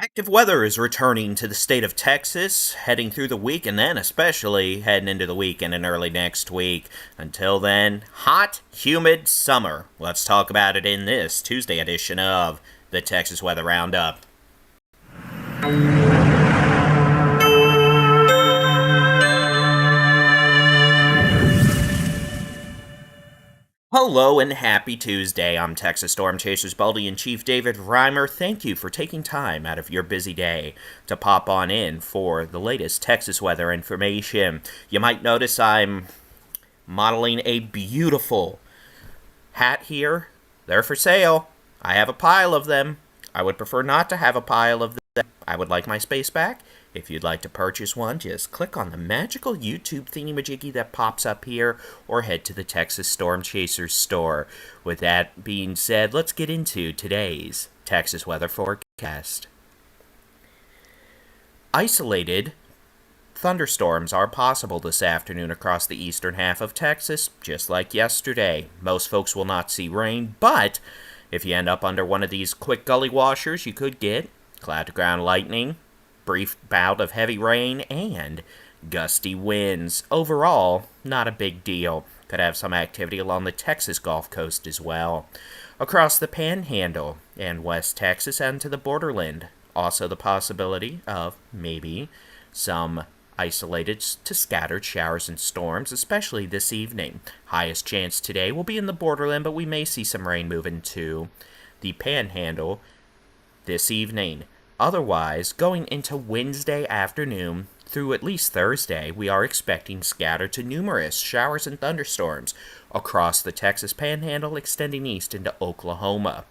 Active weather is returning to the state of Texas, heading through the week and then especially heading into the weekend and early next week. Until then, hot, humid summer. Let's talk about it in this Tuesday edition of the Texas Weather Roundup. Hello and happy Tuesday. I'm Texas Storm Chaser's Baldy-in-Chief David Reimer. Thank you for taking time out of your busy day to pop on in for the latest Texas weather information. You might notice I'm modeling a beautiful hat here. They're for sale. I have a pile of them. I would prefer not to have a pile of them. I would like my space back. If you'd like to purchase one, just click on the magical YouTube thingy-majiggy that pops up here or head to the Texas Storm Chasers store. With that being said, let's get into today's Texas weather forecast. Isolated thunderstorms are possible this afternoon across the eastern half of Texas, just like yesterday. Most folks will not see rain, but if you end up under one of these quick gully washers, you could get cloud-to-ground lightning, brief bout of heavy rain, and gusty winds. Overall, not a big deal. Could have some activity along the Texas Gulf Coast as well. Across the Panhandle and West Texas and to the borderland, also the possibility of maybe some isolated to scattered showers and storms, especially this evening. Highest chance today will be in the borderland, but we may see some rain move into the Panhandle this evening. Otherwise, going into Wednesday afternoon through at least Thursday, we are expecting scattered to numerous showers and thunderstorms across the Texas Panhandle, extending east into Oklahoma.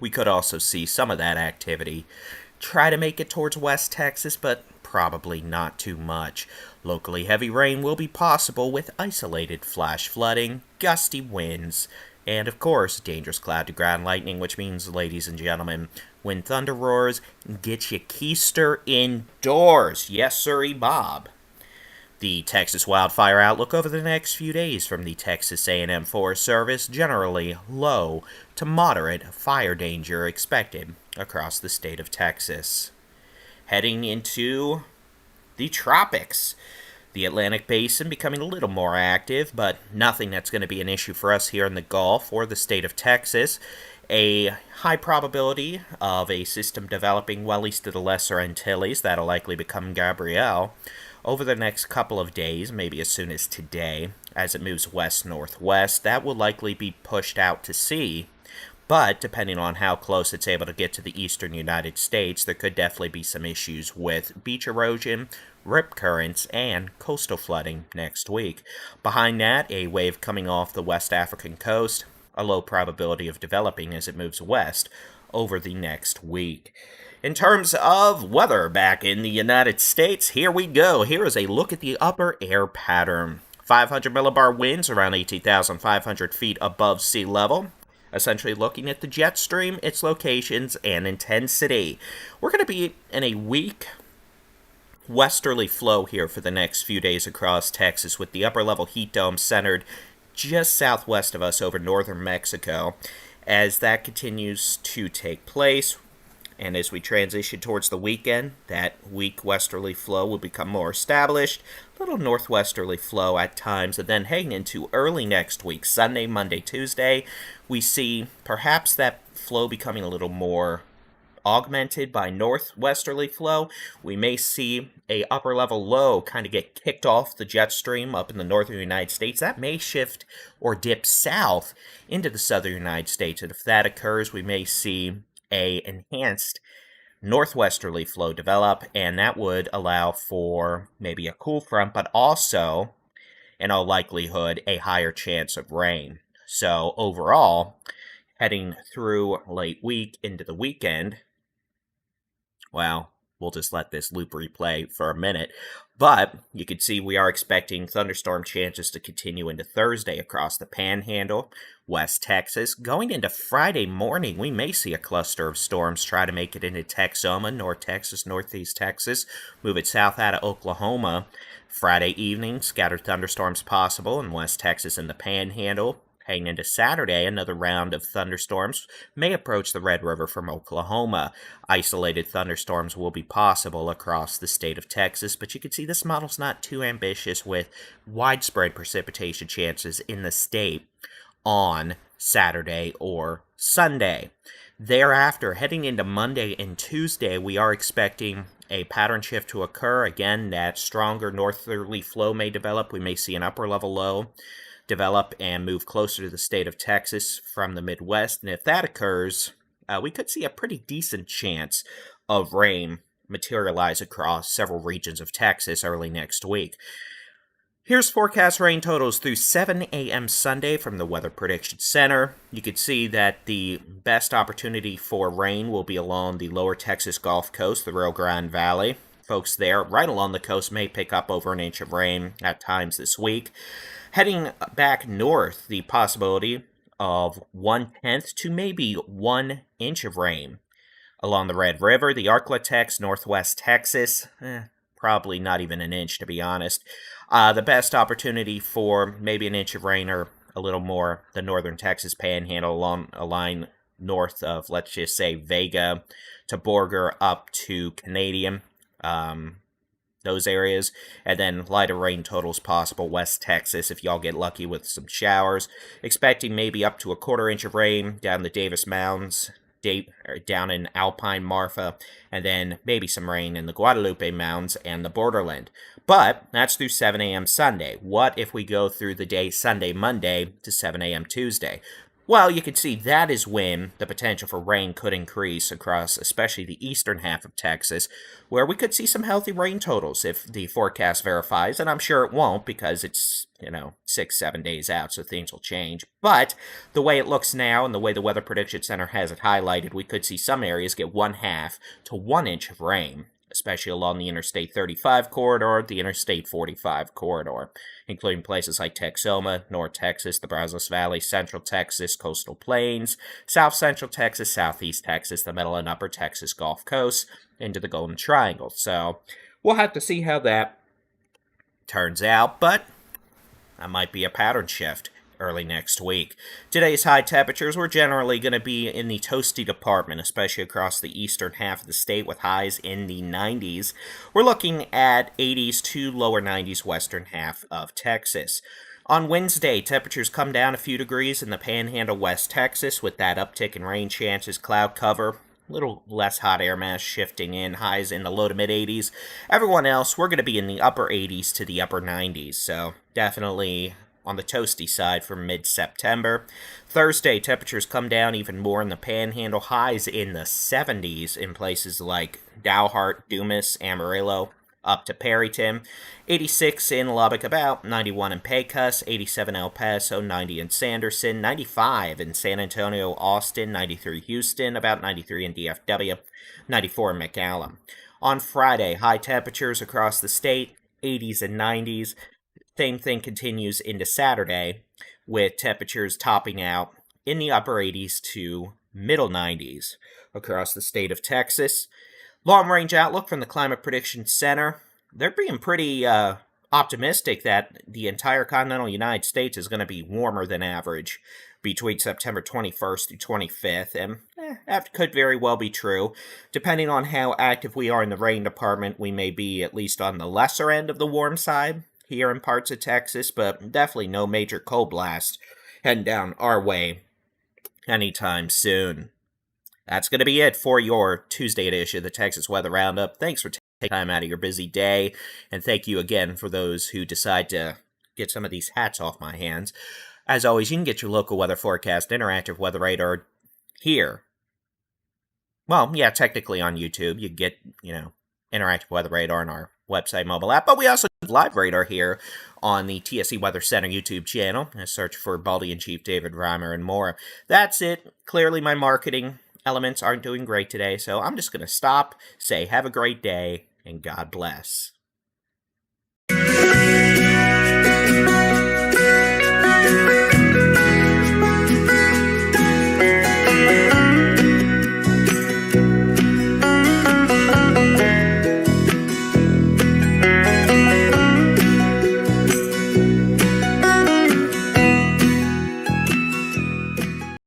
We could also see some of that activity try to make it towards West Texas, but probably not too much. Locally heavy rain will be possible with isolated flash flooding, gusty winds, and of course, dangerous cloud-to-ground lightning, which means, ladies and gentlemen, when thunder roars, get your keister indoors. Yes, sirree, Bob. The Texas wildfire outlook over the next few days from the Texas A&M Forest Service, generally low to moderate fire danger expected across the state of Texas. Heading into the tropics. The Atlantic Basin becoming a little more active, but nothing that's going to be an issue for us here in the Gulf or the state of Texas. A high probability of a system developing well east of the Lesser Antilles. That'll likely become Gabrielle over the next couple of days, maybe as soon as today, as it moves west-northwest. That will likely be pushed out to sea, but depending on how close it's able to get to the eastern United States, there could definitely be some issues with beach erosion, rip currents, and coastal flooding next week. Behind that, a wave coming off the West African coast, a low probability of developing as it moves west over the next week. In terms of weather back in the United States, here we go. Here is a look at the upper air pattern. 500 millibar winds around 18,500 feet above sea level. Essentially looking at the jet stream, its locations, and intensity. We're going to be in a weak westerly flow here for the next few days across Texas, with the upper level heat dome centered just southwest of us over northern Mexico. As that continues to take place, and as we transition towards the weekend, that weak westerly flow will become more established. Little northwesterly flow at times, and then heading into early next week, Sunday, Monday, Tuesday, we see perhaps that flow becoming a little more augmented by northwesterly flow. We may see a upper level low kind of get kicked off the jet stream up in the northern United States. That may shift or dip south into the southern United States, and if that occurs, we may see a enhanced northwesterly flow develop, and that would allow for maybe a cool front, but also, in all likelihood, a higher chance of rain. So overall, heading through late week into the weekend, well, we'll just let this loop replay for a minute. But you can see we are expecting thunderstorm chances to continue into Thursday across the Panhandle, West Texas. Going into Friday morning, we may see a cluster of storms try to make it into Texoma, North Texas, Northeast Texas, move it south out of Oklahoma. Friday evening, scattered thunderstorms possible in West Texas and the Panhandle. Heading into Saturday, another round of thunderstorms may approach the Red River from Oklahoma. Isolated thunderstorms will be possible across the state of Texas, but you can see this model's not too ambitious with widespread precipitation chances in the state on Saturday or Sunday. Thereafter, heading into Monday and Tuesday, we are expecting a pattern shift to occur. Again, that stronger northerly flow may develop. We may see an upper level low develop and move closer to the state of Texas from the Midwest. And if that occurs, we could see a pretty decent chance of rain materialize across several regions of Texas early next week. Here's forecast rain totals through 7 a.m. Sunday from the Weather Prediction Center. You can see that the best opportunity for rain will be along the lower Texas Gulf Coast, the Rio Grande Valley. Folks there right along the coast may pick up over an inch of rain at times this week. Heading back north, the possibility of 1/10 to maybe 1 inch of rain along the Red River, the Arklatex, northwest Texas. Probably not even an inch, to be honest. The best opportunity for maybe an inch of rain or a little more, the northern Texas Panhandle along a line north of, let's just say, Vega to Borger up to Canadian. Those areas, and then lighter rain totals possible West Texas if y'all get lucky with some showers. Expecting maybe up to a 1/4 inch of rain down the Davis Mountains, down in Alpine Marfa, and then maybe some rain in the Guadalupe Mountains and the borderland. But that's through 7 a.m. Sunday. What if we go through the day Sunday, Monday to 7 a.m. Tuesday? Well, you can see that is when the potential for rain could increase across especially the eastern half of Texas, where we could see some healthy rain totals if the forecast verifies, and I'm sure it won't because it's, 6-7 days out, so things will change. But the way it looks now and the way the Weather Prediction Center has it highlighted, we could see some areas get 1/2 to 1 inch of rain, especially along the Interstate 35 corridor, the Interstate 45 corridor, including places like Texoma, North Texas, the Brazos Valley, Central Texas, Coastal Plains, South Central Texas, Southeast Texas, the Middle and Upper Texas Gulf Coast, into the Golden Triangle. So we'll have to see how that turns out, but that might be a pattern shift early next week. Today's high temperatures were generally going to be in the toasty department, especially across the eastern half of the state with highs in the 90s. We're looking at 80s to lower 90s western half of Texas. On Wednesday, temperatures come down a few degrees in the Panhandle, West Texas, with that uptick in rain chances, cloud cover. A little less hot air mass shifting in, highs in the low to mid 80s. Everyone else, we're going to be in the upper 80s to the upper 90s, so definitely on the toasty side for mid-September. Thursday, temperatures come down even more in the Panhandle, highs in the 70s in places like Dalhart, Dumas, Amarillo, up to Perryton. 86 in Lubbock, about 91 in Pecos, 87 El Paso, 90 in Sanderson, 95 in San Antonio, Austin, 93 Houston, about 93 in DFW, 94 in McAllen. On Friday, high temperatures across the state, 80s and 90s. Same thing continues into Saturday, with temperatures topping out in the upper 80s to middle 90s across the state of Texas. Long-range outlook from the Climate Prediction Center. They're being pretty optimistic that the entire continental United States is going to be warmer than average between September 21st through 25th, and that could very well be true. Depending on how active we are in the rain department, we may be at least on the lesser end of the warm side here in parts of Texas, but definitely no major cold blast heading down our way anytime soon. That's going to be it for your Tuesday edition of the Texas Weather Roundup. Thanks for taking time out of your busy day, and thank you again for those who decide to get some of these hats off my hands. As always, you can get your local weather forecast, interactive weather radar here. Well, yeah, technically on YouTube. You get, interactive weather radar on our website mobile app, but we also have live radar here on the TSC Weather Center YouTube channel. I search for Baldy-in-Chief David Reimer and more. That's it. Clearly my marketing elements aren't doing great today, so I'm just going to stop, say have a great day, and God bless.